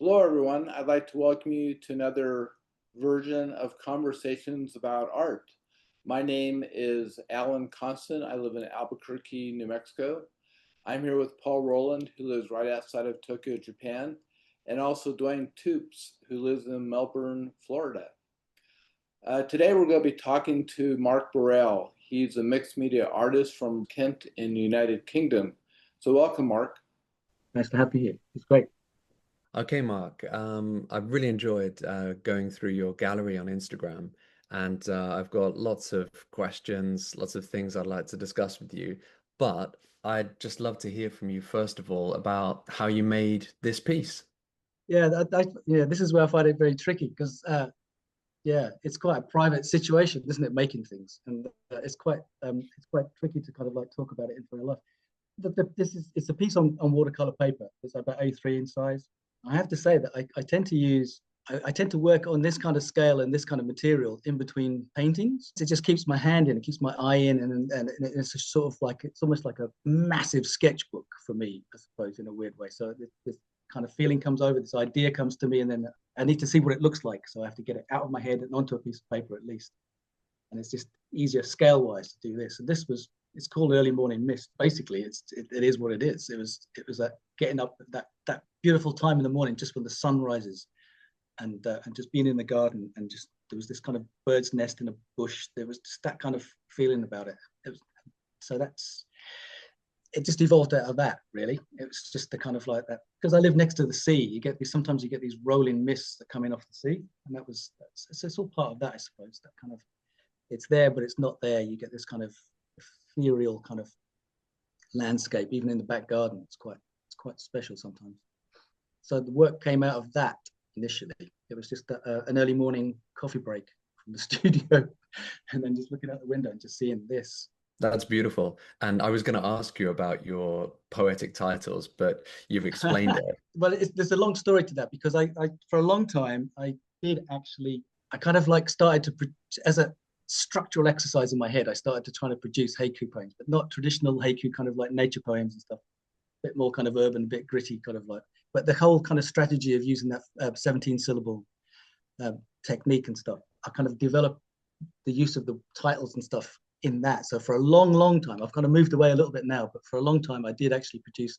Hello, everyone. I'd like to welcome you to another version of Conversations about Art. My name is Alan Constant. I live in Albuquerque, New Mexico. I'm here with Paul Rowland, who lives right outside of Tokyo, Japan, and also Duane Toops, who lives in Melbourne, Florida. Today, we're going to be talking to Mark Burrell. He's a mixed media artist from Kent in the United Kingdom. So welcome, Mark. Nice to have you here. It's great. Okay, Mark. I've really enjoyed going through your gallery on Instagram, and I've got lots of questions, lots of things I'd like to discuss with you. But I'd just love to hear from you, first of all, about how you made this piece. Yeah, this is where I find it very tricky because it's quite a private situation, isn't it? Making things, and it's quite tricky to kind of like talk about it in real life. It's a piece on watercolor paper. It's about A3 in size. I have to say that I tend to I tend to work on this kind of scale and this kind of material in between paintings. It just keeps my hand in, it keeps my eye in, and it's a sort of like, it's almost like a massive sketchbook for me, I suppose, in a weird way. So this kind of feeling comes over, this idea comes to me, and then I need to see what it looks like. So I have to get it out of my head and onto a piece of paper at least. And it's just easier scale-wise to do this. And it's called Early Morning Mist. Basically, it is what it is. It was that getting up at that beautiful time in the morning, just when the sun rises, and just being in the garden, and just there was this kind of bird's nest in a bush. There was just that kind of feeling about it. It just evolved out of that, really. It was just the kind of like that, because I live next to the sea. Sometimes you get these rolling mists that come in off the sea, and it's all part of that, I suppose. That kind of, it's there, but it's not there. You get this kind of ethereal kind of landscape, even in the back garden. It's quite special sometimes. So the work came out of that initially. It was just an early morning coffee break from the studio, and then just looking out the window and just seeing this. That's beautiful. And I was going to ask you about your poetic titles, but you've explained it. Well, there's a long story to that, because I for a long time I kind of like started to, as a structural exercise in my head, I started to try to produce haiku poems, but not traditional haiku, kind of like nature poems and stuff. A bit more kind of urban, a bit gritty, kind of like. But the whole kind of strategy of using that 17 syllable technique and stuff, I kind of developed the use of the titles and stuff in that. So for a long time, I've kind of moved away a little bit now, but for a long time, I did actually produce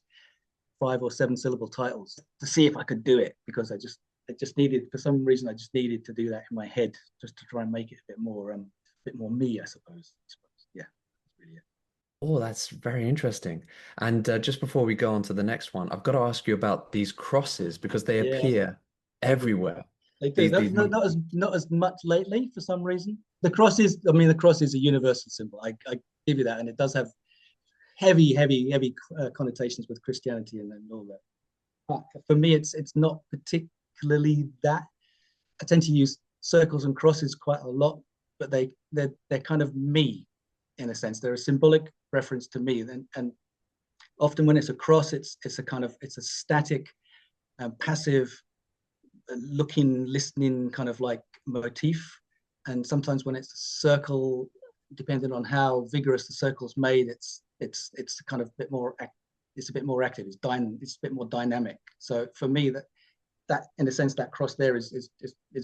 5 or 7 syllable titles to see if I could do it, because I just needed, for some reason, I just needed to do that in my head, just to try and make it a bit more me, I suppose. Yeah, that's really it. Oh, that's very interesting. And just before we go on to the next one, I've got to ask you about these crosses, because they Yeah, appear everywhere. they do. Not as much lately for some reason. The cross is a universal symbol. I give you that, and it does have heavy connotations with Christianity and all that. But for me, it's not particularly that. I tend to use circles and crosses quite a lot, but they're kind of me, in a sense. They're a symbolic reference to me, and often when it's a cross, it's a static, passive, looking, listening kind of like motif. And sometimes when it's a circle, depending on how vigorous the circle's made, it's kind of a bit more active. It's a bit more dynamic. So for me, that in a sense, that cross there is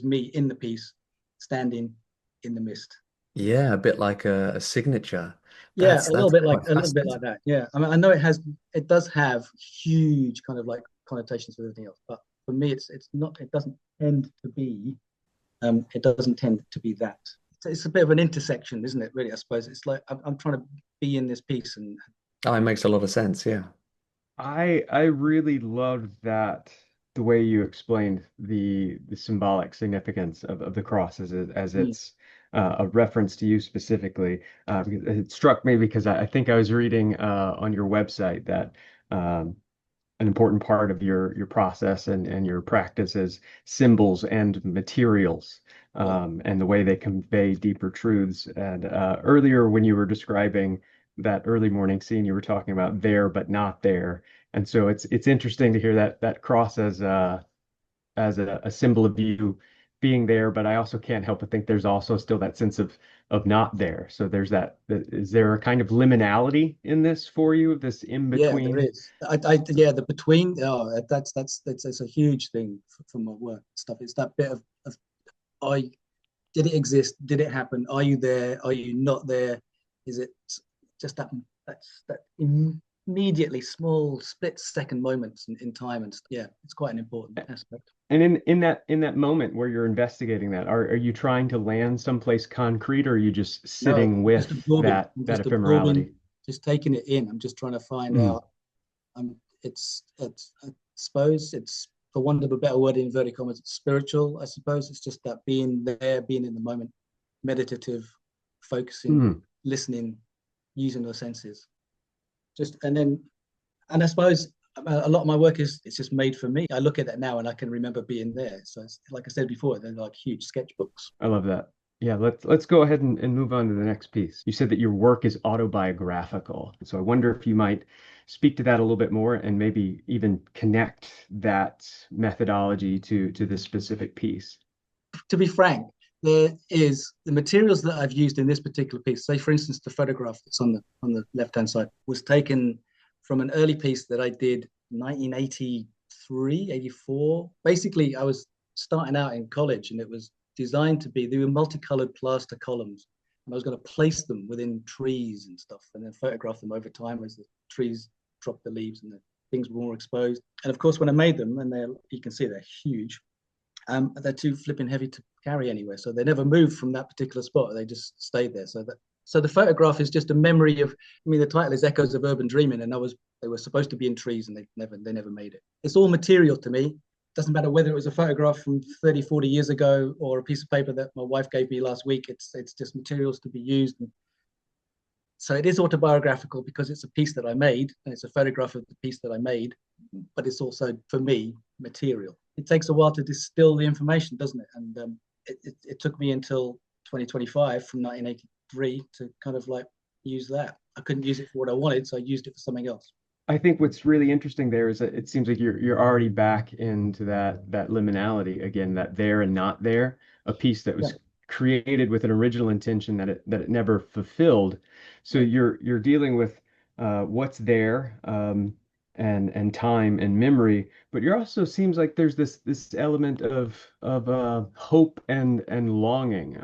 me in the piece, standing in the mist. Yeah, a bit like a signature. Yeah, That's quite a little bit like fascinating. that. Yeah, I mean, I know it does have huge kind of like connotations with everything else, but for me, it's not. It doesn't tend to be that. It's a bit of an intersection, isn't it? Really, I suppose it's like I'm trying to be in this piece, and Oh, it makes a lot of sense. Yeah. I really loved that the way you explained the symbolic significance of the cross as mm, it's a reference to you specifically. Because it struck me because I think I was reading on your website that an important part of your process and your practice is symbols and materials, yeah, and the way they convey deeper truths. And earlier, when you were describing that early morning scene, you were talking about there but not there. And so it's interesting to hear that cross as a symbol of you being there, but I also can't help but think there's also still that sense of not there. So there's is there a kind of liminality in this for you, this in Yeah, there between? is. Yeah, the between. Oh, that's a huge thing for my work stuff. It's that bit of I did it exist? Did it happen? Are you there? Are you not there? Is it just that immediately small split second moments in time? And yeah, it's quite an important aspect. And in that moment where you're investigating that, are you trying to land someplace concrete, or are you just No, sitting I'm just with absorbing. I'm that just absorbing, ephemerality? just taking it in. I'm just trying to find Mm, out. It's I suppose it's, for want of a better word, in inverted commas, it's spiritual. I suppose it's just that being there, being in the moment, meditative, focusing, mm. listening, using those senses. Just and I suppose a lot of my work is, it's just made for me. I look at it now and I can remember being there. So it's, like I said before, they're like huge sketchbooks. I love that. Yeah, let's go ahead and move on to the next piece. You said that your work is autobiographical. So I wonder if you might speak to that a little bit more and maybe even connect that methodology to this specific piece. To be frank, there is the materials that I've used in this particular piece. Say, for instance, the photograph that's on the left-hand side was taken from an early piece that I did 1983, 84. Basically, I was starting out in college, and it was designed to be, they were multicolored plaster columns, and I was going to place them within trees and stuff, and then photograph them over time as the trees dropped the leaves and the things were more exposed. And of course, when I made them, and you can see they're huge, they're too flipping heavy to carry anywhere, so they never moved from that particular spot. They just stayed there. So the photograph is just a memory of. I mean, the title is Echoes of Urban Dreaming, and they were supposed to be in trees, and they never made it. It's all material to me. Doesn't matter whether it was a photograph from 30, 40 years ago or a piece of paper that my wife gave me last week. It's just materials to be used. And so it is autobiographical because it's a piece that I made, and it's a photograph of the piece that I made, but it's also, for me, material. It takes a while to distill the information, doesn't it? And it took me until 2025 from 1983 to kind of like use that. I couldn't use it for what I wanted, so I used it for something else. I think what's really interesting there is that it seems like you're already back into that liminality again, that there and not there, a piece that was Yeah. created with an original intention that it never fulfilled. So Right. you're dealing with what's there, and time and memory, but you're also seems like there's this element of hope and longing,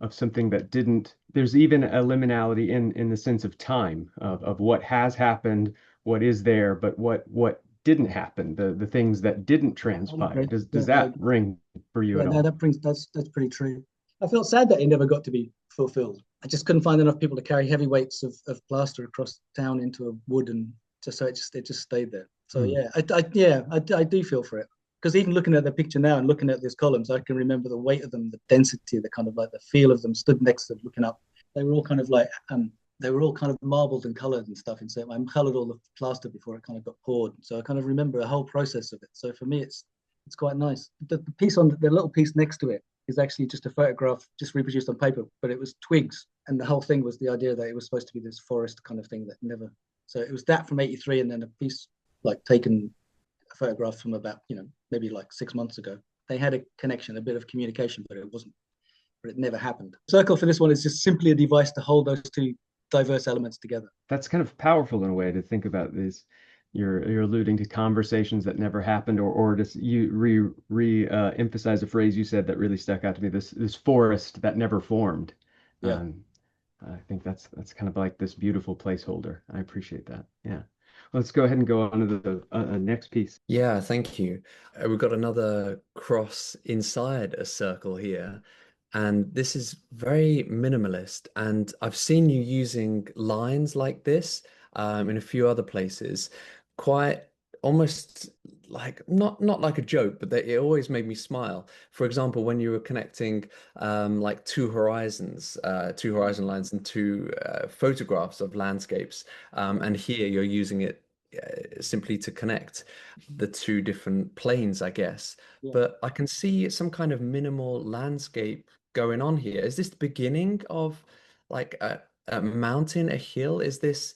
of something that didn't. There's even a liminality in the sense of time, of what has happened, what is there, but what didn't happen, the things that didn't transpire. Okay. Does that ring for you Yeah, at no, all? that's pretty true. I felt sad that it never got to be fulfilled. I just couldn't find enough people to carry heavy weights of plaster across town into a wood, and so it just stayed there. So Hmm. yeah, I do feel for it, because even looking at the picture now and looking at these columns, I can remember the weight of them, the density, the kind of like the feel of them. Stood next to them, looking up, they were all kind of like they were all kind of marbled and colored and stuff. And so I colored all the plaster before it kind of got poured. So I kind of remember the whole process of it. So for me, it's quite nice. The piece on the little piece next to it is actually just a photograph, just reproduced on paper, but it was twigs, and the whole thing was the idea that it was supposed to be this forest kind of thing that never. So it was that from '83, and then a piece like taken a photograph from about maybe like 6 months ago. They had a connection, a bit of communication, but it never happened. Circle for this one is just simply a device to hold those two diverse elements together. That's kind of powerful in a way to think about this. You're alluding to conversations that never happened, or just you emphasize a phrase you said that really stuck out to me. This forest that never formed. Yeah. I think that's kind of like this beautiful placeholder. I appreciate that. Yeah. Let's go ahead and go on to the next piece. Yeah, thank you. We've got another cross inside a circle here, and this is very minimalist. And I've seen you using lines like this in a few other places, quite almost like not like a joke, but it always made me smile. For example, when you were connecting like two horizon lines and two photographs of landscapes, and here you're using it simply to connect the two different planes, I guess. Yeah. But I can see some kind of minimal landscape going on here. Is this the beginning of like a mountain, a hill? Is this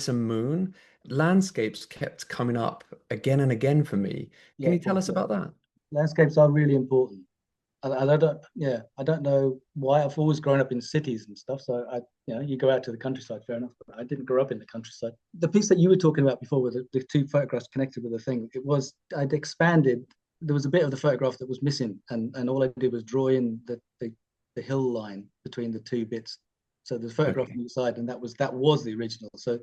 a moon? Landscapes kept coming up again and again for me. Can Yeah. you tell us Yeah. about that? Landscapes are really important. I don't, yeah, I don't know why. I've always grown up in cities and stuff. So you go out to the countryside, fair enough. But I didn't grow up in the countryside. The piece that you were talking about before with the two photographs connected with the thing, I'd expanded. There was a bit of the photograph that was missing, and all I did was draw in the hill line between the two bits. So there's a photograph on the side, and that was the original. So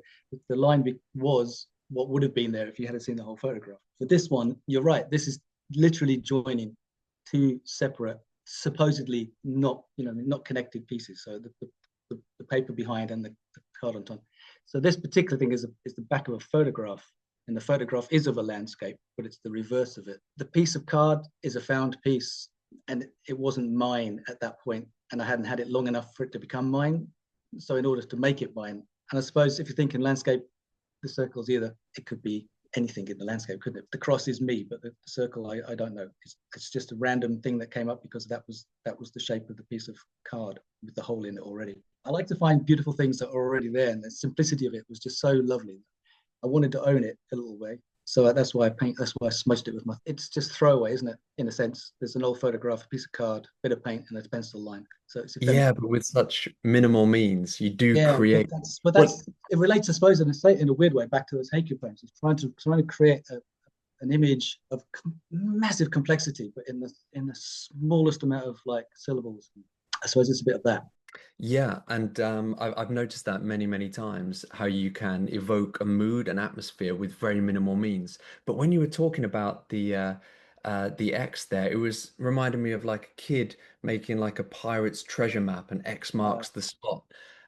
the line was what would have been there if you hadn't seen the whole photograph. For this one, you're right. This is literally joining two separate, supposedly not connected pieces. So the paper behind and the card on top. So this particular thing is the back of a photograph, and the photograph is of a landscape, but it's the reverse of it. The piece of card is a found piece, and it wasn't mine at that point, and I hadn't had it long enough for it to become mine. So in order to make it mine, and I suppose if you think in landscape, the circle's it could be anything in the landscape, couldn't it? The cross is me, but the circle, I don't know. It's just a random thing that came up because that was the shape of the piece of card with the hole in it already. I like to find beautiful things that are already there, and the simplicity of it was just so lovely. I wanted to own it a little way. So that's why I smudged it with it's just throwaway, isn't it? In a sense, there's an old photograph, a piece of card, bit of paint, and a pencil line. So it's Yeah, but with such minimal means, you do yeah, create. It relates, I suppose, in a weird way back to those haiku poems. It's trying to create an image of massive complexity, but in the smallest amount of like syllables. I suppose it's a bit of that. Yeah, and I've noticed that many times how you can evoke a mood and atmosphere with very minimal means. But when you were talking about the X there, it was reminding me of like a kid making like a pirate's treasure map and X marks the spot.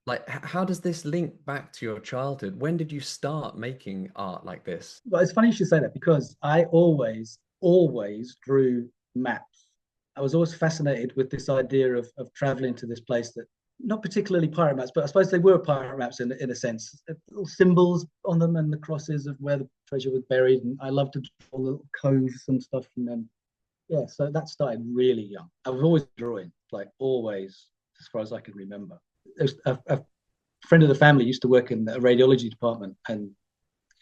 Like, how does this link back to your childhood? When did you start making art like this? Well, it's funny you should say that because I always drew maps. I was always fascinated with this idea of traveling to this place that not particularly pirate maps, but I suppose they were pirate maps in a sense. Little symbols on them and the crosses of where the treasure was buried. And I loved to draw little coves and stuff. And then, yeah, so that started really young. I was always drawing, like always, as far as I can remember. There's a friend of the family used to work in a radiology department, and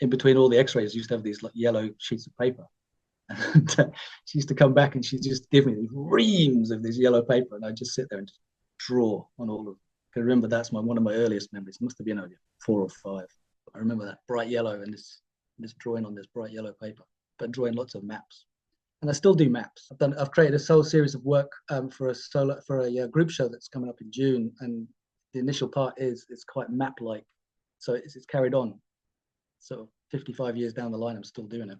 in between all the x-rays, used to have these like yellow sheets of paper. And she used to come back and she'd just give me these reams of this yellow paper, and I'd just sit there and just draw on all of them. I remember that's one of my earliest memories. It must have been only 4 or 5. I remember that bright yellow and this drawing on this bright yellow paper, but drawing lots of maps. And I still do maps. I've created a whole series of work for a group show that's coming up in June, and the initial part it's quite map-like, so it's carried on. So 55 years down the line, I'm still doing it.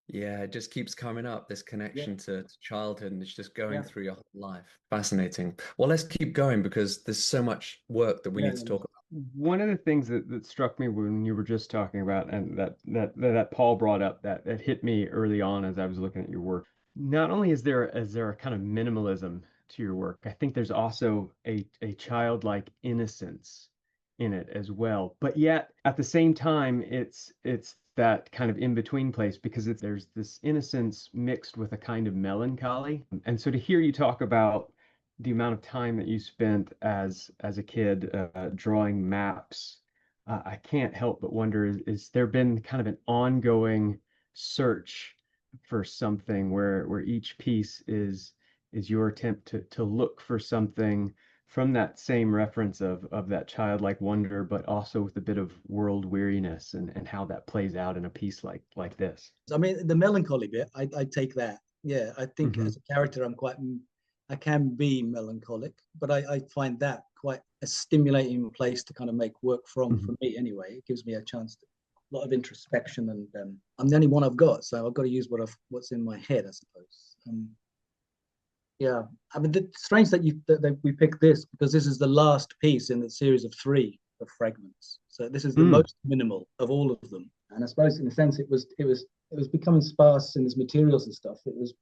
Yeah, it just keeps coming up, this connection to childhood, and it's just going through your whole life. Fascinating. Well, let's keep going because there's so much work that we need to talk about. One of the things that struck me when you were just talking about, and that Paul brought up, that hit me early on as I was looking at your work. Not only is there a kind of minimalism to your work, I think there's also a childlike innocence in it as well. But yet at the same time, it's that kind of in-between place because there's this innocence mixed with a kind of melancholy. And so to hear you talk about the amount of time that you spent as a kid drawing maps, I can't help but wonder, is there been kind of an ongoing search for something where each piece is your attempt to look for something from that same reference of that childlike wonder, but also with a bit of world weariness and how that plays out in a piece like this? I mean, the melancholy bit, I take that. Yeah, I think as a character, I can be melancholic, but I find that quite a stimulating place to kind of make work from, for me anyway. It gives me a chance to a lot of introspection, and I'm the only one I've got, so I've got to use what's in my head, I suppose. Yeah, I mean, it's strange that we picked this because this is the last piece in the series of 3 of fragments. So this is the most minimal of all of them, and I suppose in a sense it was becoming sparse in its materials and stuff. It was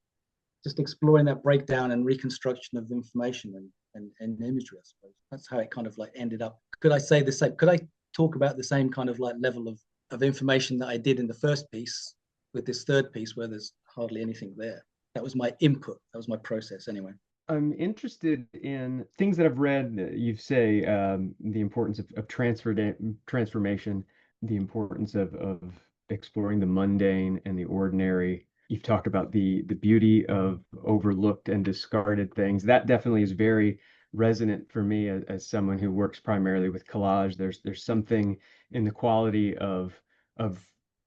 just exploring that breakdown and reconstruction of information and imagery, I suppose. That's how it kind of like ended up. Could I say the same? Could I talk about the same kind of like level of information that I did in the first piece with this third piece where there's hardly anything there? That was my input. That was my process anyway. I'm interested in things that I've read. You say the importance of transformation, the importance of exploring the mundane and the ordinary. you've talked about the beauty of overlooked and discarded things. That definitely is very resonant for me as someone who works primarily with collage. There's something in the quality of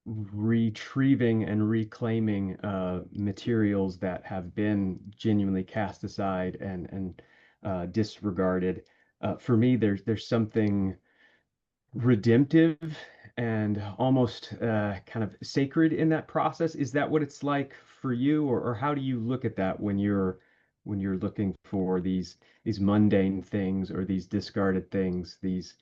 retrieving and reclaiming materials that have been genuinely cast aside and disregarded. For me, there's something redemptive and almost kind of sacred in that process. Is that what it's like for you, or how do you look at that when you're looking for these mundane things or these discarded things, these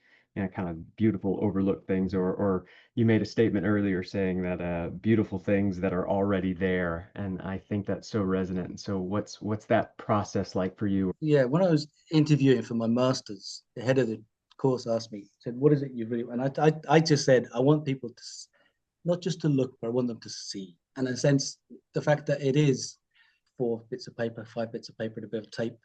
kind of beautiful overlooked things, or you made a statement earlier saying that beautiful things that are already there, and I think that's so resonant. And so what's that process like for you? Yeah, when I was interviewing for my master's, the head of the course asked me, said, "What is it you really?" And I just said, "I want people to not just to look, but I want them to see." And in a sense, the fact that it is 4 bits of paper, 5 bits of paper, and a bit of tape.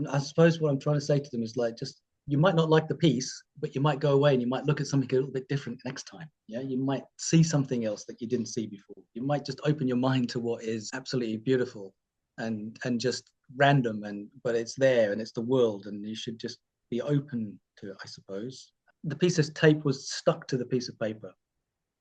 I suppose what I'm trying to say to them is like, just you might not like the piece, but you might go away and you might look at something a little bit different next time. Yeah, you might see something else that you didn't see before. You might just open your mind to what is absolutely beautiful and just random, and but it's there and it's the world, and you should just be open to it, I suppose. The piece of tape was stuck to the piece of paper,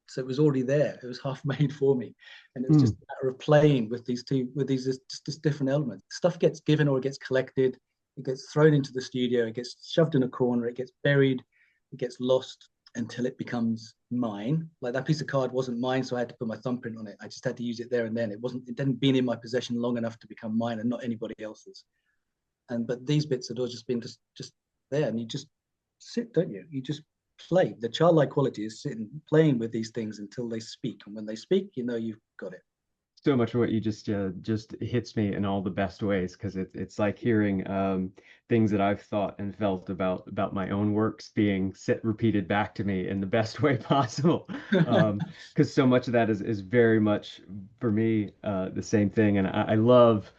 so it was already there. It was half made for me, and it was just a matter of playing with these just different elements. Stuff gets given or it gets collected, it gets thrown into the studio, it gets shoved in a corner, it gets buried, it gets lost until it becomes mine. Like that piece of card wasn't mine, so I had to put my thumbprint on it. I just had to use it there and then. It didn't been in my possession long enough to become mine and not anybody else's. But these bits had all just been just there, and you just sit, don't you? You just play. The childlike quality is sitting playing with these things until they speak, and when they speak, you know you've got it. So much of what you just hits me in all the best ways, because it's like hearing things that I've thought and felt about my own works being repeated back to me in the best way possible. Because so much of that is very much for me the same thing, and I love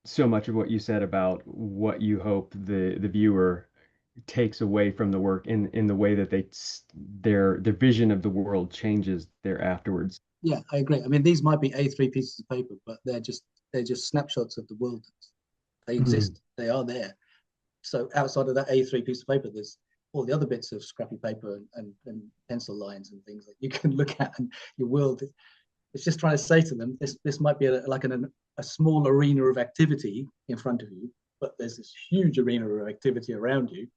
so much of what you said about what you hope the viewer takes away from the work in the way that their vision of the world changes there afterwards. Yeah, I agree. I mean, these might be A3 pieces of paper, but they're just snapshots of the world. They exist. They are there. So outside of that A3 piece of paper, there's all the other bits of scrappy paper and pencil lines and things that you can look at, and your world. It's just trying to say to them, this might be a small arena of activity in front of you, but there's this huge arena of activity around you.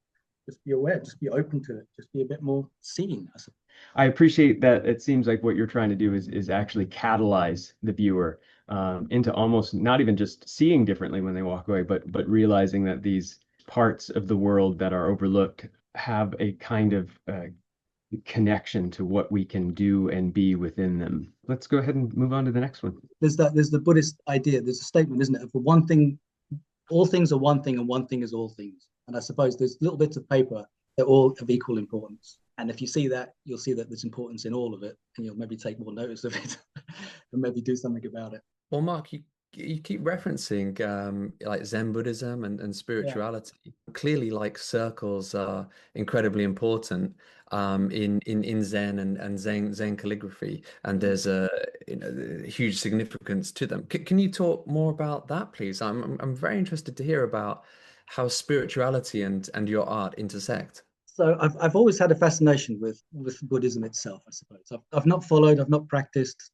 Just be aware, just be open to it, just be a bit more seeing, I suppose. I appreciate that. It seems like what you're trying to do is actually catalyze the viewer into almost not even just seeing differently when they walk away, but realizing that these parts of the world that are overlooked have a kind of connection to what we can do and be within them. Let's go ahead and move on to the next one. There's the Buddhist idea. There's a statement, isn't it? For one thing, all things are one thing, and one thing is all things. And I suppose there's little bits of paper that all of equal importance. And if you see that, you'll see that there's importance in all of it, and you'll maybe take more notice of it and maybe do something about it. Well, Mark, you keep referencing like Zen Buddhism and spirituality. Yeah. Clearly, like circles are incredibly important in Zen and Zen calligraphy, and there's a huge significance to them. Can you talk more about that, please? I'm very interested to hear about how spirituality and your art intersect. So I've always had a fascination with Buddhism itself, I suppose. I've not followed, I've not practiced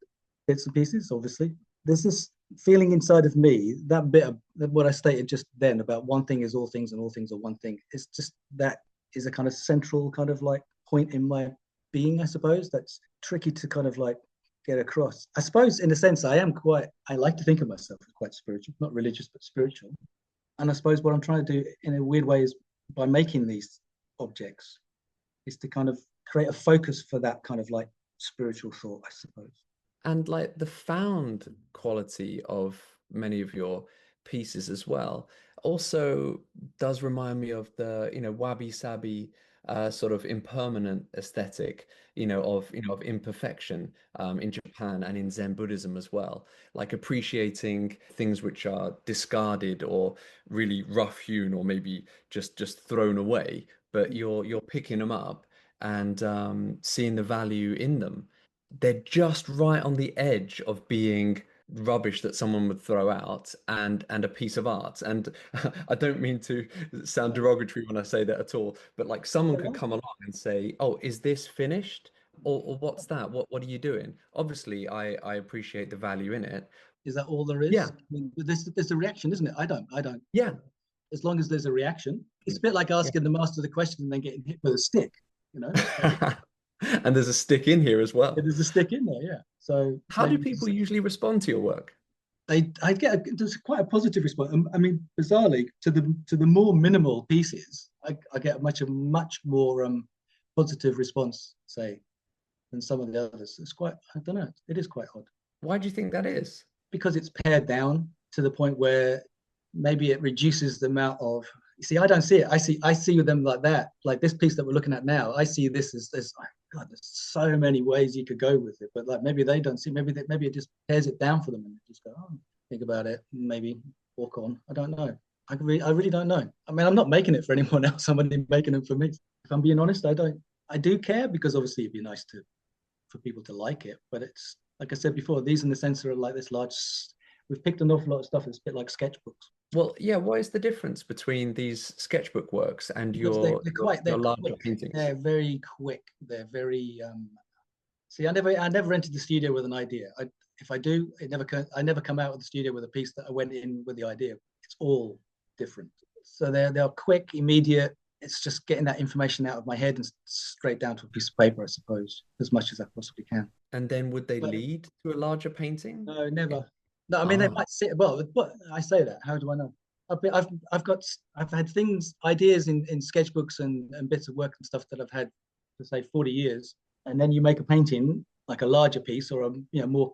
bits and pieces, obviously. There's this feeling inside of me, that bit of what I stated just then about one thing is all things and all things are one thing. It's just that is a kind of central kind of like point in my being, I suppose, that's tricky to kind of like get across. I suppose in a sense I like to think of myself as quite spiritual, not religious, but spiritual. And I suppose what I'm trying to do in a weird way is by making these objects is to kind of create a focus for that kind of like spiritual thought, I suppose. And like the found quality of many of your pieces as well also does remind me of the wabi-sabi sort of impermanent aesthetic of imperfection in Japan and in Zen Buddhism as well, like appreciating things which are discarded or really rough hewn or maybe just thrown away, but you're picking them up and seeing the value in them. they're just right on the edge of being rubbish that someone would throw out and a piece of art. And I don't mean to sound derogatory when I say that at all, but like someone could come along and say, "Oh, is this finished? Or what's that? What are you doing?" Obviously, I appreciate the value in it. Is that all there is? Yeah, I mean, there's a reaction, isn't it? I don't. yeah, As long as there's a reaction, it's a bit like yeah. asking the master the question and then getting hit with a stick. You know, And there's a stick in here as well. there's a stick in there. Yeah. So How do maybe people usually respond to your work? I get there's quite a positive response. I mean, bizarrely, to the more minimal pieces, I get a much more positive response, say, than some of the others. It's quite, I don't know, it is quite odd Why do you think that is? because it's pared down to the point where maybe it reduces the amount of. You see, I don't see it. I see them like that. Like this piece that we're looking at now, I see this as God, there's so many ways you could go with it, but like maybe they don't see. Maybe it just tears it down for them and just go, oh, think about it, maybe walk on. I don't know. I really don't know. I mean, I'm not making it for anyone else. I'm only making it for me. If I'm being honest, I don't. I do care because obviously it'd be nice for people to like it, but it's like I said before. These in the sense are like this large. We've picked an awful lot of stuff that's a bit like sketchbooks. Well, yeah, what is the difference between these sketchbook works and Because they're your larger quick. paintings? They're very quick. They're very see, I never entered the studio with an idea. If I do, I never come out of the studio with a piece that I went in with the idea. It's all different. So they're quick, immediate. It's just getting that information out of my head and straight down to a piece of paper, I suppose, as much as I possibly can. And then would they But lead to a larger painting? no, never. No, I mean they might sit well, but I say that. How do I know? I've had ideas in sketchbooks and bits of work and stuff that I've had for say 40 years, and then you make a painting like a larger piece or a more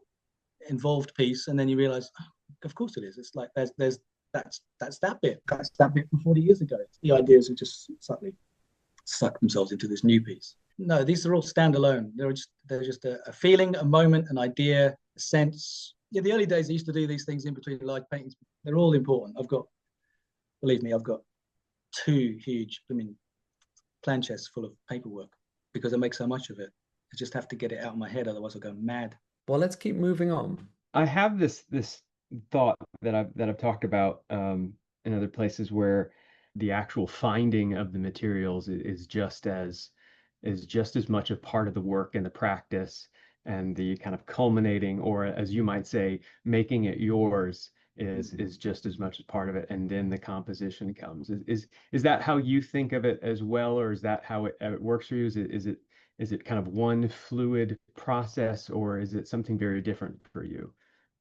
involved piece, and then you realize, oh, of course it is. It's like that's that bit from 40 years ago. The ideas have just subtly suck themselves into this new piece. No, these are all standalone. They're just a feeling, a moment, an idea, a sense. Yeah, the early days I used to do these things in between large paintings. They're all important. Believe me, I've got two huge, plan chests full of paperwork because I make so much of it. I just have to get it out of my head, otherwise I'll go mad. Well, let's keep moving on. I have this thought that I've talked about in other places where the actual finding of the materials is just as much a part of the work and the practice, and the kind of culminating, or as you might say, making it yours is just as much a part of it, and then the composition comes. Is that how you think of it as well, or is that how it works for you? Is it kind of one fluid process, or is it something very different for you?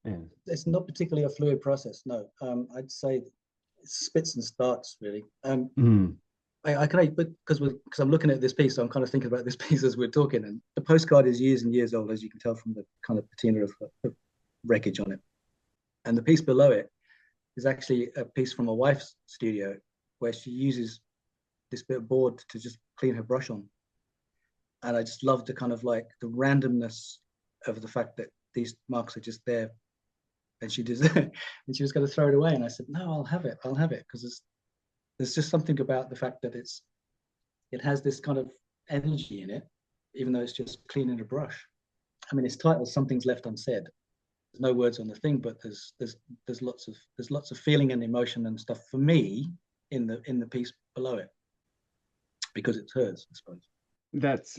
And It's not particularly a fluid process, no. I'd say it's spits and starts really. I can, but because I'm looking at this piece, so I'm kind of thinking about this piece as we're talking, and the postcard is years and years old, as you can tell from the kind of patina of wreckage on it. And the piece below it is actually a piece from my wife's studio where she uses this bit of board to just clean her brush on. And I just love the kind of like the randomness of the fact that these marks are just there. And she did, and she was going to throw it away. And I said, no, I'll have it, because there's just something about the fact that it has this kind of energy in it, even though it's just cleaning a brush. I mean, it's titled "Something's Left Unsaid." There's no words on the thing, but there's lots of feeling and emotion and stuff for me in the piece below it, because it's hers, I suppose.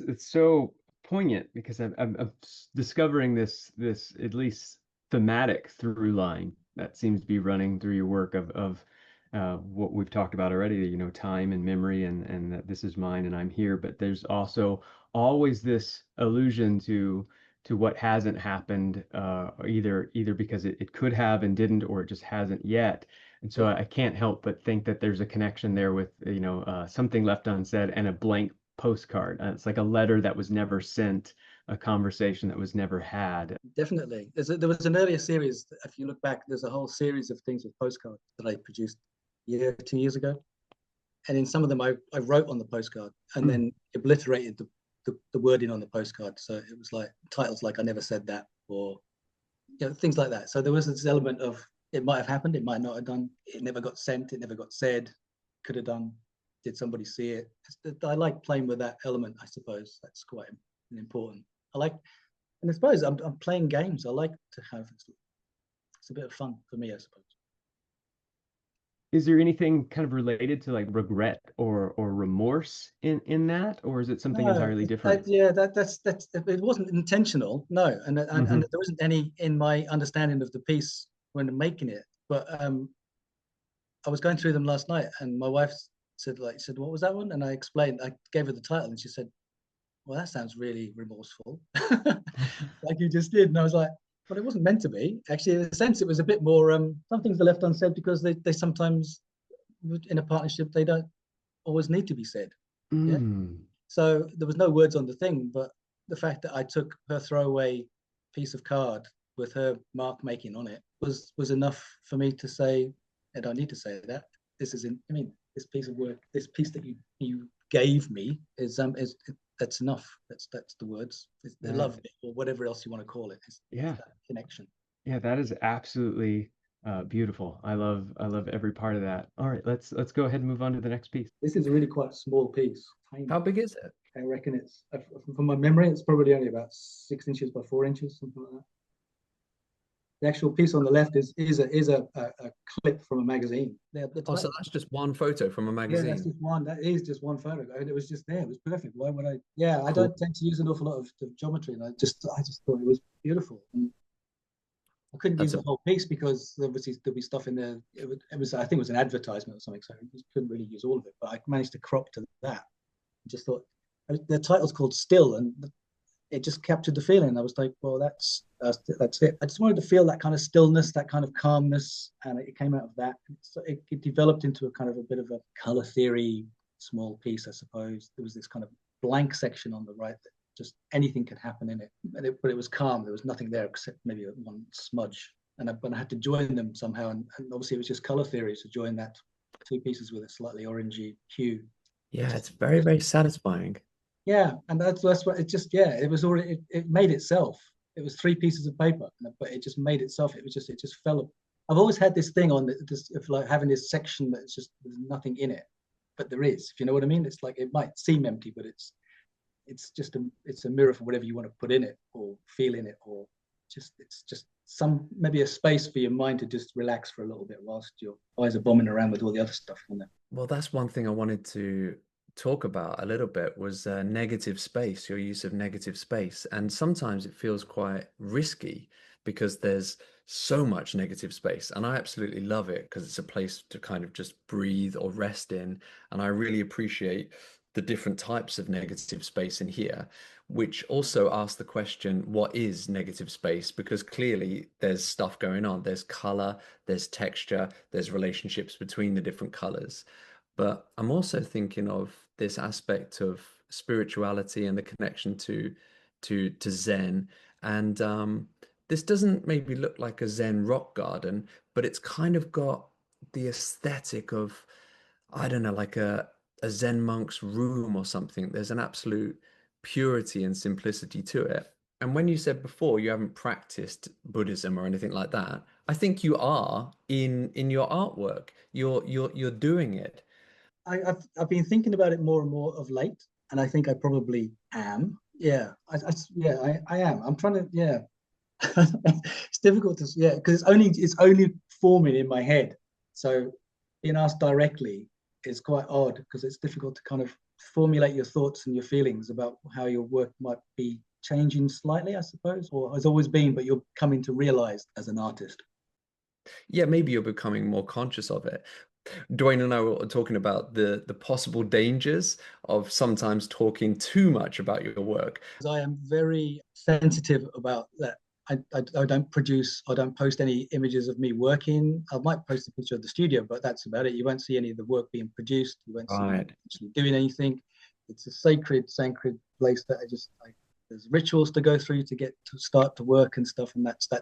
it's so poignant, because I'm discovering this at least thematic through line that seems to be running through your work of what we've talked about already, time and memory, and that this is mine and I'm here. But there's also always this allusion to what hasn't happened, either because it could have and didn't, or it just hasn't yet. And so I can't help but think that there's a connection there with, something left unsaid and a blank postcard. It's like a letter that was never sent, a conversation that was never had. Definitely. There was an earlier series, if you look back, there's a whole series of things with postcards that I produced 2 years ago. And in some of them, I wrote on the postcard and then obliterated the wording on the postcard. So it was like titles like "I never said that," or things like that. So there was this element of it might have happened, it might not have done, it never got sent, it never got said, could have done, did somebody see it? I like playing with that element, I suppose. That's quite important. I like And I suppose I'm playing games. I like to have it's a bit of fun for me, I suppose. Is there anything kind of related to like regret or remorse in that, or is it something No, entirely different? yeah, that's it wasn't intentional, no, and Hmm. there wasn't any in my understanding of the piece when making it. But I was going through them last night, and my wife said, "What was that one?" And I explained, I gave her the title, and she said, "Well, that sounds really remorseful," like you just did. And I was like, "Well, it wasn't meant to be. Actually, in a sense, it was a bit more. Some things are left unsaid because they sometimes in a partnership they don't always need to be said. Yeah. Mm. So there was no words on the thing, but the fact that I took her throwaway piece of card with her mark making on it was enough for me to say, I don't need to say that. This is I mean, this piece of work, this piece that you gave me is that's enough. That's the words. It's the That, love bit, or whatever else you want to call it. It's yeah, that connection. yeah, that is absolutely beautiful. I love every part of that. All right, let's go ahead and move on to the next piece. This is a really quite small piece, tiny. How big is it? I reckon it's from my memory, it's probably only about 6 inches by 4 inches, something like that. The actual piece on the left is a clip from a magazine. The Oh, so title. that's just one photo from a Yeah, that's magazine. just one. That is just one photo, and it was just there. It was perfect. Why would I? Yeah, I Cool. don't tend to use an awful lot of geometry, and I just thought it was beautiful. And I couldn't use That's the a whole piece because obviously there'd be stuff in there. It was I think it was an advertisement or something, so I couldn't really use all of it. But I managed to crop to that. I just thought the title's called Still, and it just captured the feeling. I was like, well, that's it. I just wanted to feel that kind of stillness, that kind of calmness, and it came out of that. So it developed into a kind of a bit of a color theory small piece, I suppose. There was this kind of blank section on the right that just anything could happen in it, but it was calm. There was nothing there except maybe one smudge. But I had to join them somehow, and obviously it was just color theory. So join that two pieces with a slightly orangey hue. Yeah, it's Just very, very satisfying. yeah, and that's what it just yeah, it was already it made itself. It was three pieces of paper, but it just made itself. It just fell. I've always had this thing on this of like having this section that's just there's nothing in it, but there is. If you know what I mean, it's like it might seem empty, but it's a mirror for whatever you want to put in it or feel in it, or it's just some maybe a space for your mind to just relax for a little bit whilst your eyes are bombing around with all the other stuff on there. Well, that's one thing I wanted to talk about a little bit was negative space, your use of negative space. And sometimes it feels quite risky because there's so much negative space. And I absolutely love it because it's a place to kind of just breathe or rest in. And I really appreciate the different types of negative space in here, which also ask the question, what is negative space? Because clearly there's stuff going on. There's color, there's texture, there's relationships between the different colors. But I'm also thinking of this aspect of spirituality and the connection to Zen. And this doesn't maybe look like a Zen rock garden, but it's kind of got the aesthetic of, I don't know, like a Zen monk's room or something. There's an absolute purity and simplicity to it. And when you said before you haven't practiced Buddhism or anything like that, I think you are in your artwork. You're doing it. I've been thinking about it more and more of late, and I think I probably am. Yeah, I am. I'm trying to yeah. It's difficult to yeah because it's only forming in my head. So being asked directly is quite odd because it's difficult to kind of formulate your thoughts and your feelings about how your work might be changing slightly, I suppose, or has always been, but you're coming to realize as an artist. Yeah, maybe you're becoming more conscious of it. Dwayne and I were talking about the possible dangers of sometimes talking too much about your work. I am very sensitive about that. I don't post any images of me working. I might post a picture of the studio, but that's about it. You won't see any of the work being produced. You won't see me Right. actually doing anything. It's a sacred place that there's rituals to go through to get to start to work and stuff. And that's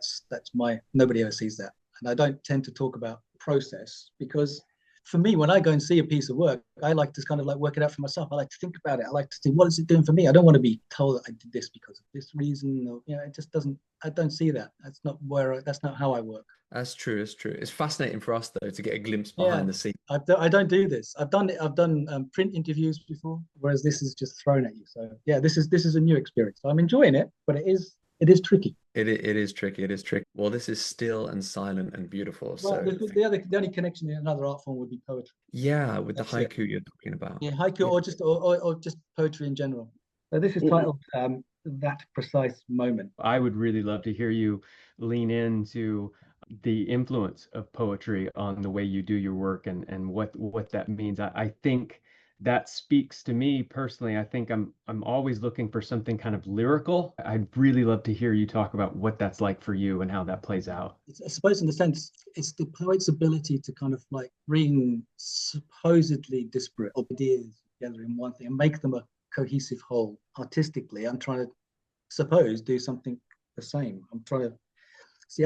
my, nobody ever sees that. And I don't tend to talk about process because for me, when I go and see a piece of work, I like to kind of like work it out for myself. I like to think about it. I like to think, what is it doing for me? I don't want to be told that I did this because of this reason. Or, it just doesn't, I don't see that. That's not how I work. That's true. It's true. It's fascinating for us though to get a glimpse Yeah. behind the scenes. I don't do this. I've done print interviews before, whereas this is just thrown at you. So yeah, this is a new experience. So I'm enjoying it, but it is It is tricky. It is tricky. It is tricky. Well, this is still and silent and beautiful. Well, So the only connection in another art form would be poetry. yeah, with the That's it. haiku you're talking about. Yeah, haiku Yeah. or just poetry in general. So this is titled That Precise Moment. I would really love to hear you lean into the influence of poetry on the way you do your work and what that means. I think that speaks to me personally. I think I'm always looking for something kind of lyrical. I'd really love to hear you talk about what that's like for you and how that plays out. I suppose in a sense, it's the poet's ability to kind of like bring supposedly disparate ideas together in one thing and make them a cohesive whole. Artistically, I'm trying to suppose do something the same. I'm trying to see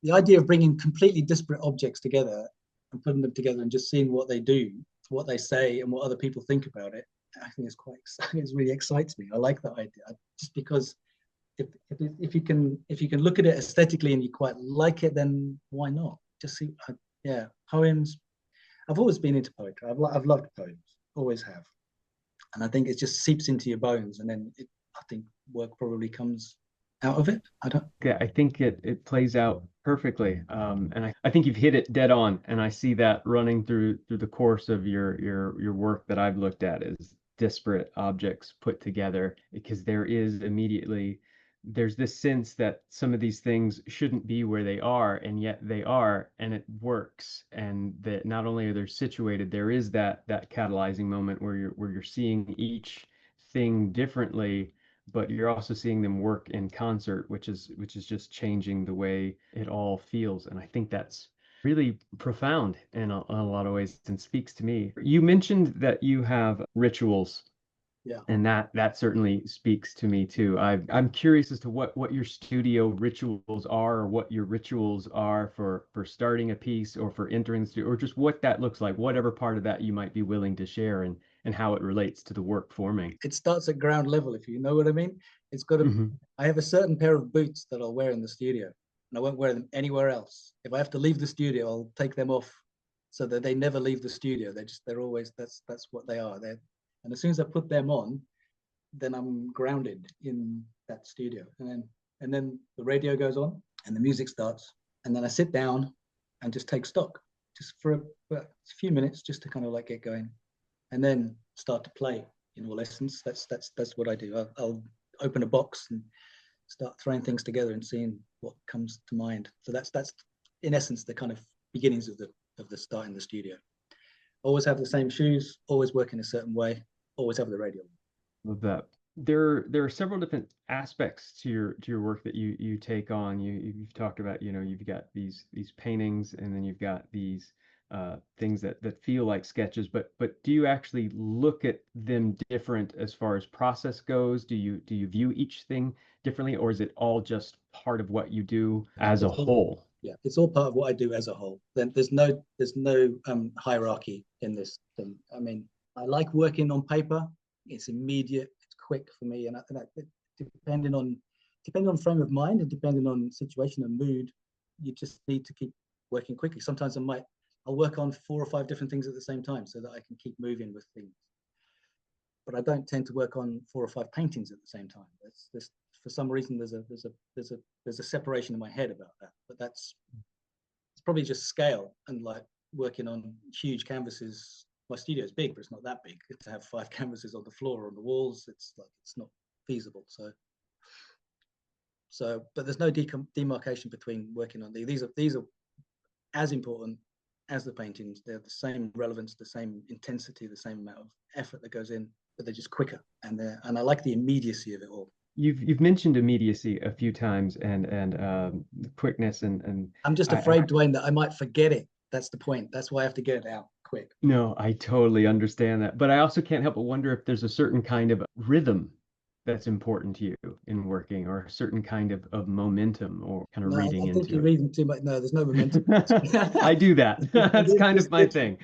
the idea of bringing completely disparate objects together and putting them together and just seeing what they do, what they say, and what other people think about it. I think it's quite exciting. It really excites me. I like that idea just because if you can look at it aesthetically and you quite like it, then why not? Just see, yeah, poems. I've always been into poetry. I've loved poems, always have, and I think it just seeps into your bones, and then I think work probably comes out of it. Yeah, I think it plays out perfectly. And I think you've hit it dead on. And I see that running through the course of your work that I've looked at is disparate objects put together, because there's this sense that some of these things shouldn't be where they are, and yet they are, and it works. And that not only are they situated, there is that catalyzing moment where you're seeing each thing differently, but you're also seeing them work in concert, which is just changing the way it all feels. And I think that's really profound in a lot of ways and speaks to me. You mentioned that you have rituals. Yeah. And that certainly speaks to me too. I'm curious as to what your studio rituals are, or what your rituals are for starting a piece or for entering the studio, or just what that looks like, whatever part of that you might be willing to share, and how it relates to the work forming. It starts at ground level, if you know what I mean. It's got to. I have a certain pair of boots that I'll wear in the studio, and I won't wear them anywhere else. If I have to leave the studio, I'll take them off so that they never leave the studio. They're always that's what they are. And as soon as I put them on, then I'm grounded in that studio. And then the radio goes on and the music starts, and then I sit down and just take stock, just for a few minutes, just to kind of like get going, and then start to play. In all essence, that's what I do. I'll open a box and start throwing things together and seeing what comes to mind. So that's in essence the kind of beginnings of the start in the studio. Always have the same shoes, always work in a certain way, always have the radio. Love that. There are several different aspects to your work that you take on. You've talked about, you've got these paintings, and then you've got these things that feel like sketches, but do you actually look at them different as far as process goes? Do you view each thing differently, or is it all just part of what you do as a whole? Yeah, it's all part of what I do as a whole. Then there's no hierarchy in this thing. I mean, I like working on paper. It's immediate, it's quick for me, and depending on frame of mind and depending on situation and mood, you just need to keep working quickly. Sometimes I'll work on 4 or 5 different things at the same time so that I can keep moving with things. But I don't tend to work on 4 or 5 paintings at the same time. For some reason there's a separation in my head about that. But it's probably just scale, and like working on huge canvases. My studio is big, but it's not that big. To have 5 canvases on the floor or on the walls, it's not feasible. So, but there's no demarcation between working on these. These are as important as the paintings. They're the same relevance, the same intensity, the same amount of effort that goes in, but they're just quicker. And I like the immediacy of it all. You've mentioned immediacy a few times, and quickness, and I'm just afraid, Duane, that I might forget it. That's the point. That's why I have to get it out quick. No, I totally understand that. But I also can't help but wonder if there's a certain kind of rhythm that's important to you in working, or a certain kind of momentum, or kind of reading into it. I think you're reading too much. No, there's no momentum. I do that. That's kind of my thing.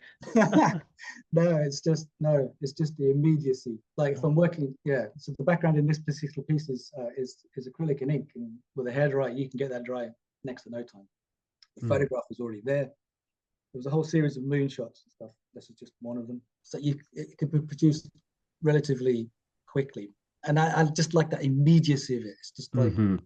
No, it's just the immediacy. Like if I'm working, yeah. So the background in this particular piece is acrylic and ink, and with a hairdryer, you can get that dry next to no time. The photograph was already there. There was a whole series of moonshots and stuff. This is just one of them. So it could be produced relatively quickly. And I just like that immediacy of it. It's just like Hmm.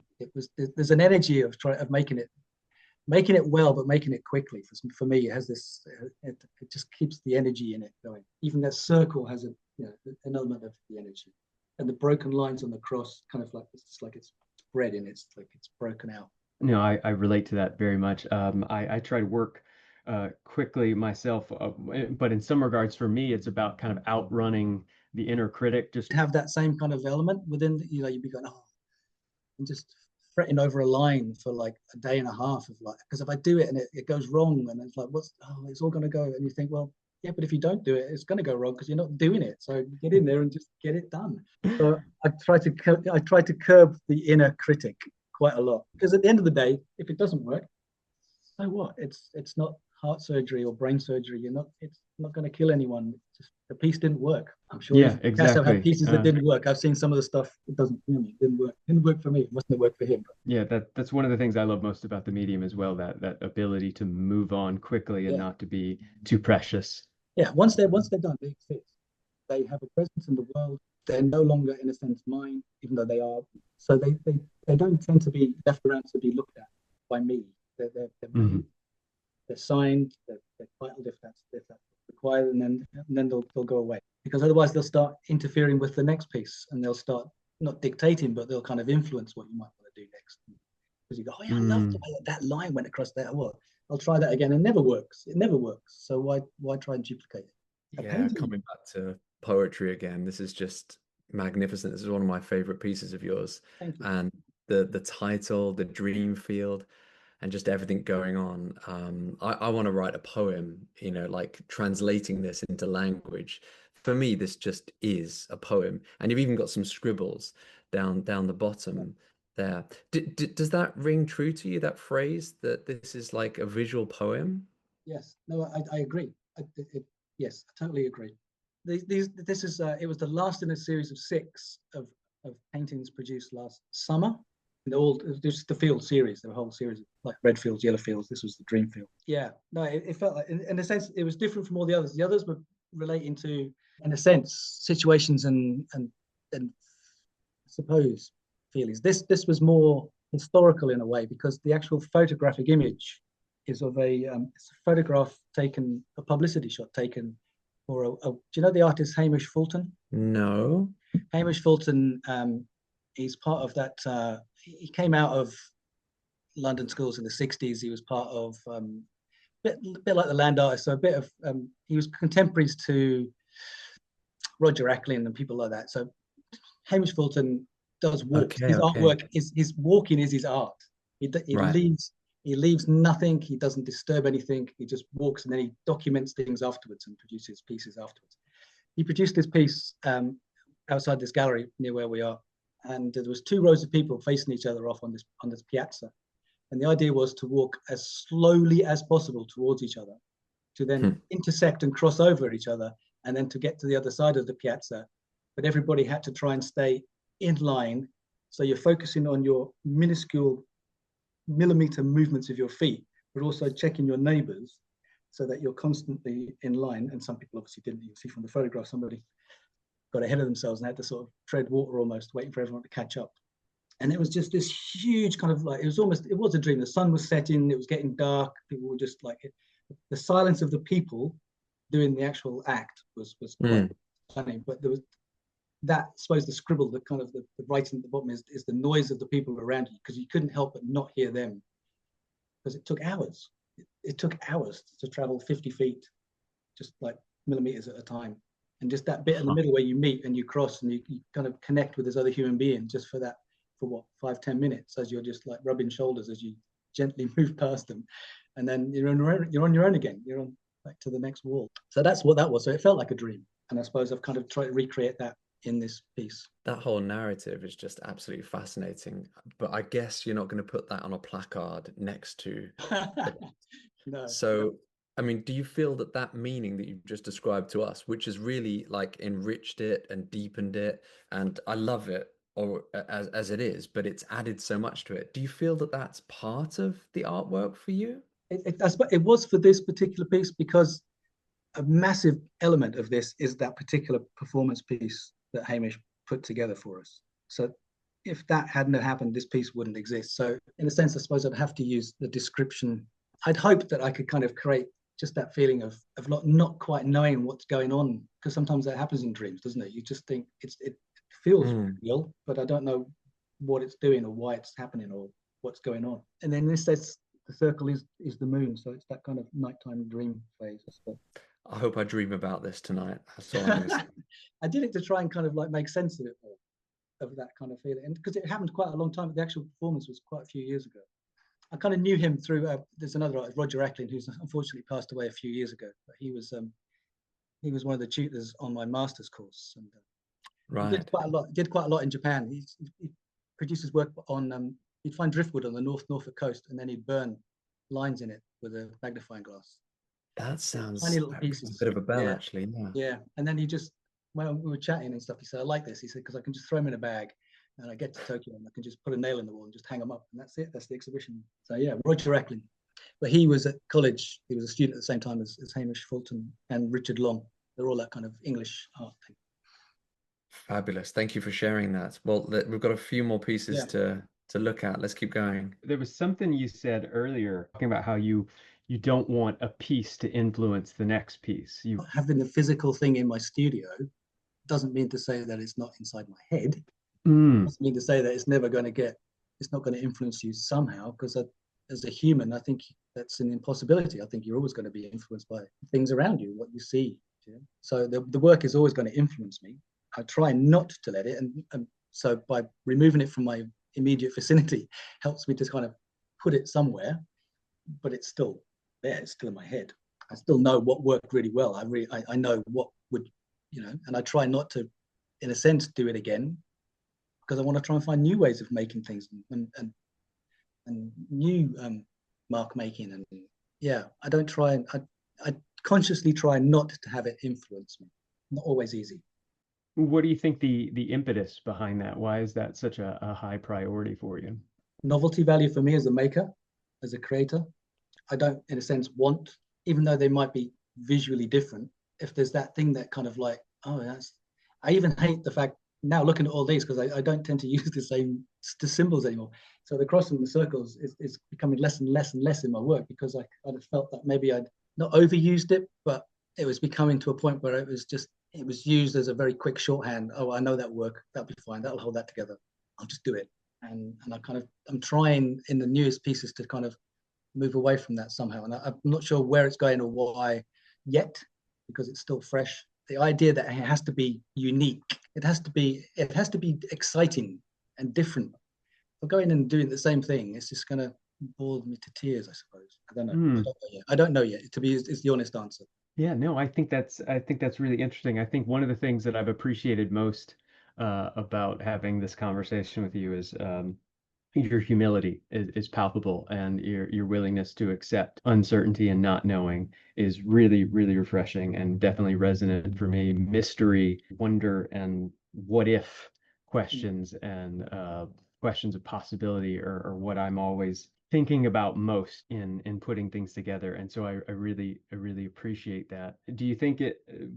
there's an energy of making it well, but making it quickly. For me, it has this. It just keeps the energy in it going. Even that circle has an element of the energy, and the broken lines on the cross, kind of like it's bred in. It's like it's broken out. No, I relate to that very much. I try to work quickly myself, but in some regards, for me, it's about kind of outrunning the inner critic. Just Have that same kind of element within. You'd be going, oh, and just fretting over a line for like a day and a half of like, because if I do it and it goes wrong, and it's like, it's all going to go, and you think, well, yeah, but if you don't do it, it's going to go wrong because you're not doing it. So get in there and just get it done. So I try to curb the inner critic quite a lot, because at the end of the day, if it doesn't work, so what? It's not heart surgery or brain surgery. It's not going to kill anyone. It's just the piece didn't work. I'm sure yeah, you guys have had exactly. pieces that didn't work. I've seen some of the stuff that doesn't, it didn't work. Didn't work for me. It mustn't have worked for him. Yeah, that's one of the things I love most about the medium as well, that ability to move on quickly and Yeah. not to be too precious. Yeah. Once they're done, they exist. They have a presence in the world. They're no longer, in a sense, mine, even though they are. So they don't tend to be left around to be looked at by me. They're Mhm. made, they're signed, they're titled if that's required, and then they'll go away, because otherwise they'll start interfering with the next piece, and they'll start not dictating, but they'll kind of influence what you might want to do next. Because you go, oh yeah, I love the way that line went across there. Well, I'll try that again, and it never works. It never works. So why try and duplicate it? Yeah, coming back to poetry again, this is just magnificent. This is one of my favorite pieces of yours. Thank you. And the title, the dream field, and just everything going on. I want to write a poem, like translating this into language. For me, this just is a poem. And you've even got some scribbles down the bottom there. Does that ring true to you, that phrase, that this is like a visual poem? Yes. No, I agree. Yes, I totally agree. This is it was the last in a series of 6 of paintings produced last summer. And this is the field series, the whole series, like red fields, yellow fields. This was the dream field. Yeah, no, it felt like, in a sense, it was different from all the others. The others were relating to, in a sense, situations and I suppose feelings. This was more historical in a way, because the actual photographic image is of it's a photograph taken, a publicity shot taken for do you know the artist Hamish Fulton? No. Hamish Fulton, he's part of that. He came out of London schools in the 60s. He was part of a bit like the land artist. So a bit of he was contemporaries to Roger Ackland and people like that. So Hamish Fulton does walks. His artwork is his walking is his art. He leaves nothing. He doesn't disturb anything. He just walks, and then he documents things afterwards and produces pieces afterwards. He produced this piece outside this gallery near where we are, and there was 2 rows of people facing each other off on this piazza. And the idea was to walk as slowly as possible towards each other, to then intersect and cross over each other, and then to get to the other side of the piazza. But everybody had to try and stay in line. So you're focusing on your minuscule millimeter movements of your feet, but also checking your neighbors so that you're constantly in line. And some people obviously didn't. You can see from the photograph, somebody got ahead of themselves and had to sort of tread water almost, waiting for everyone to catch up. And it was just this huge kind of like, it was a dream. The sun was setting, it was getting dark. People were just like, the silence of the people doing the actual act was quite funny. But there was that, I suppose, the scribble, the kind of the writing at the bottom is the noise of the people around you, because you couldn't help but not hear them, because it took hours. It took hours to travel 50 feet, just like millimeters at a time. And just that bit in the middle where you meet and you cross and you kind of connect with this other human being, just for what, 5-10 minutes, as you're just like rubbing shoulders as you gently move past them. And then you're on your own again. You're on back to the next wall. So that's what that was. So it felt like a dream. And I suppose I've kind of tried to recreate that in this piece. That whole narrative is just absolutely fascinating. But I guess you're not going to put that on a placard next to No. So, I mean, do you feel that meaning that you've just described to us, which has really like enriched it and deepened it, and I love it, or as it is, but it's added so much to it. Do you feel that that's part of the artwork for you? It was for this particular piece, because a massive element of this is that particular performance piece that Hamish put together for us. So if that hadn't happened, this piece wouldn't exist. So in a sense, I suppose I'd have to use the description. I'd hope that I could kind of create just that feeling of not quite knowing what's going on, because sometimes that happens in dreams, doesn't it? You just think it feels real, but I don't know what it's doing or why it's happening or what's going on. And then this says the circle is the moon, so it's that kind of nighttime dream phase, I suppose. I hope I dream about this tonight. That's all I'm going to say. I did it to try and kind of like make sense of it all, of that kind of feeling, and because it happened quite a long time. The actual performance was quite a few years ago. I kind of knew him through. There's another artist, Roger Acklin, who's unfortunately passed away a few years ago. But he was one of the tutors on my master's course, and Right. he did quite a lot in Japan. He produces work on. He'd find driftwood on the Norfolk coast, and then he'd burn lines in it with a magnifying glass. That sounds Tiny little like pieces. a bit of a bell, Yeah. actually. Yeah. Yeah, and then he just, when we were chatting and stuff, he said, "I like this." He said, "Because I can just throw them in a bag, and I get to Tokyo and I can just put a nail in the wall and just hang them up, and that's it. That's the exhibition." So yeah, Roger Acklin. But he was at college. He was a student at the same time as Hamish Fulton and Richard Long. They're all that kind of English art thing. Fabulous. Thank you for sharing that. Well, we've got a few more pieces to look at. Let's keep going. There was something you said earlier talking about how you don't want a piece to influence the next piece. Having the physical thing in my studio doesn't mean to say that it's not inside my head. Mm. It doesn't mean to say that it's not going to influence you somehow, because as a human, I think that's an impossibility. I think you're always going to be influenced by things around you, what you see. Yeah? So the work is always going to influence me. I try not to let it, and so by removing it from my immediate vicinity helps me to kind of put it somewhere, but it's still there. It's still in my head. I still know what worked really well. I know what would, and I try not to, in a sense, do it again, because I want to try and find new ways of making things and new mark making. And yeah, I consciously try not to have it influence me. Not always easy. What do you think the impetus behind that? Why is that such a high priority for you? Novelty value for me as a maker, as a creator. I don't, in a sense, want, even though they might be visually different, if there's that thing that kind of like, I even hate the fact now looking at all these, because I don't tend to use the symbols anymore. So the cross and the circles is becoming less and less and less in my work, because I kind of felt that maybe I'd not overused it, but it was becoming to a point where it was used as a very quick shorthand. Oh, I know that work. That'll be fine. That'll hold that together. I'll just do it. And I'm trying in the newest pieces to kind of move away from that somehow. And I'm not sure where it's going or why yet, because it's still fresh. The idea that it has to be unique, it has to be exciting and different. If I'm going and doing the same thing, it's just going to bore me to tears, I suppose. I don't know. I don't know yet. To be is the honest answer. Yeah, no, I think that's really interesting. I think one of the things that I've appreciated most about having this conversation with you is your humility is palpable, and your willingness to accept uncertainty and not knowing is really, really refreshing and definitely resonant for me. Mystery, wonder, and what if questions and questions of possibility are what I'm always thinking about most in putting things together. And so I really appreciate that. Do you think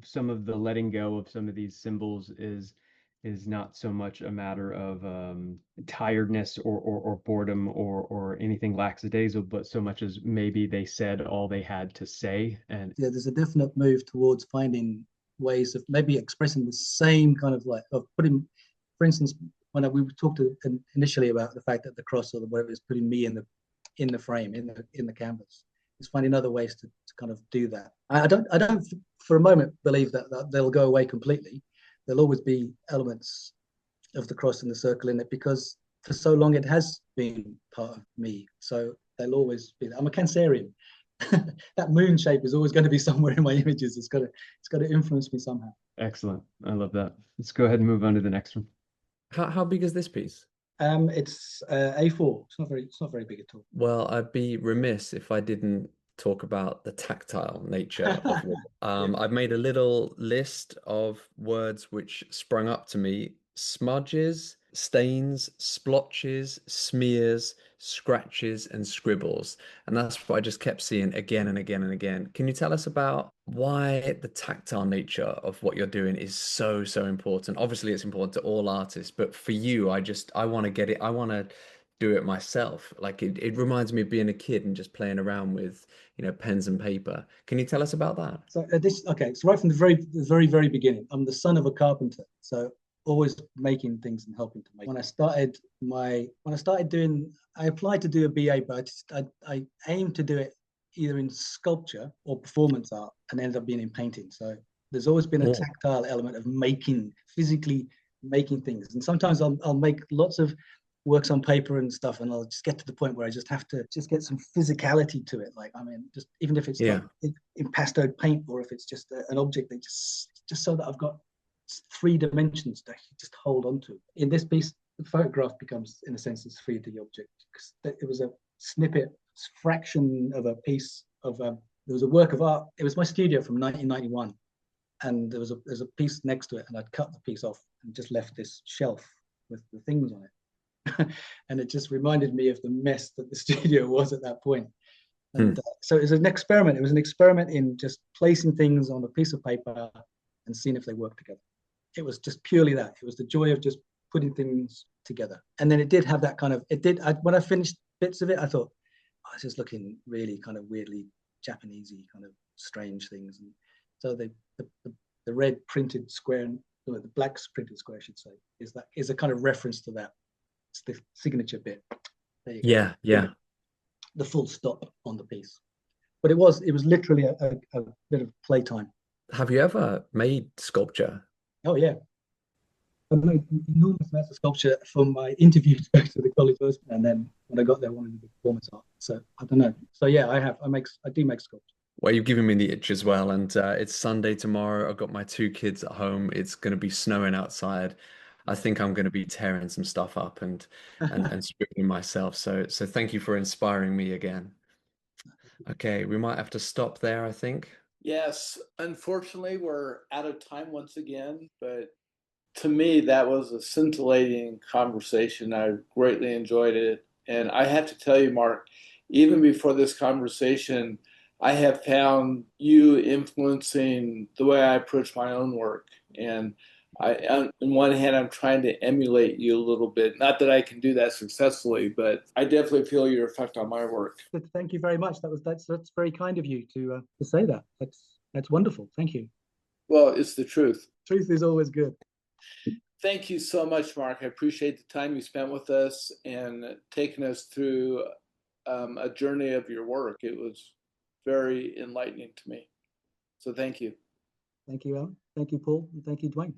some of the letting go of some of these symbols is not so much a matter of tiredness or boredom or anything lackadaisical, but so much as maybe they said all they had to say? And yeah, there's a definite move towards finding ways of maybe expressing the same kind of like of putting, for instance, when we talked initially about the fact that the cross or whatever is putting me in the frame, in the canvas, is finding other ways to kind of do that. I don't for a moment believe that they'll go away completely. There'll always be elements of the cross and the circle in it, because for so long it has been part of me. So they'll always be. I'm a Cancerian. That moon shape is always going to be somewhere in my images. It's got to influence me somehow. Excellent. I love that. Let's go ahead and move on to the next one. How big is this piece? It's A4. It's not very big at all. Well, I'd be remiss if I didn't talk about the tactile nature of it. I've made a little list of words which sprung up to me: smudges, stains, splotches, smears, scratches, and scribbles. And that's what I just kept seeing again and again and again. Can you tell us about why the tactile nature of what you're doing is so, so important? Obviously, it's important to all artists, but for you, I want to get it. I want to do it myself. Like it reminds me of being a kid and just playing around with, pens and paper. Can you tell us about that? So okay, so right from the very beginning, I'm the son of a carpenter, so always making things and helping to make. I applied to do a BA, but I aimed to do it either in sculpture or performance art, and ended up being in painting. So there's always been a Oh, tactile element of physically making things, and sometimes I'll make lots of works on paper and stuff, and I'll just get to the point where I just have to just get some physicality to it. Like, I mean, just even if it's yeah. not in pastel paint, or if it's just an object that just so that I've got 3 dimensions to just hold on to. In this piece, the photograph becomes, in a sense, it's 3D object, because it was a snippet, fraction of a piece of there was a work of art. It was my studio from 1991, and there's a piece next to it, and I'd cut the piece off and just left this shelf with the things on it. And it just reminded me of the mess that the studio was at that point. And so it was an experiment. It was an experiment in just placing things on a piece of paper and seeing if they work together. It was just purely that. It was the joy of just putting things together. And then it did have that kind of, when I finished bits of it, I thought, oh, this is looking really kind of weirdly Japanesey, kind of strange things. And so the red printed square, the black printed square, I should say, is a kind of reference to that. It's the signature bit. There you go. Yeah, yeah. The full stop on the piece. But it was literally a bit of playtime. Have you ever made sculpture? Oh yeah. I made enormous amounts of sculpture for my interview to go to the college first, and then when I got there, I wanted to do performance art. So I don't know. So yeah, I do make sculpture. Well, you've given me the itch as well, and it's Sunday tomorrow. I've got my 2 kids at home. It's going to be snowing outside. I think I'm going to be tearing some stuff up and scribbling myself. So thank you for inspiring me again. Okay, we might have to stop there, I think. Yes, unfortunately, we're out of time once again, but to me, that was a scintillating conversation. I greatly enjoyed it. And I have to tell you, Mark, even before this conversation, I have found you influencing the way I approach my own work. And on one hand, I'm trying to emulate you a little bit. Not that I can do that successfully, but I definitely feel your effect on my work. Thank you very much. That's very kind of you to say that. That's wonderful. Thank you. Well, it's the truth. Truth is always good. Thank you so much, Mark. I appreciate the time you spent with us and taking us through a journey of your work. It was very enlightening to me. So thank you. Thank you, Alan. Thank you, Paul. And thank you, Duane.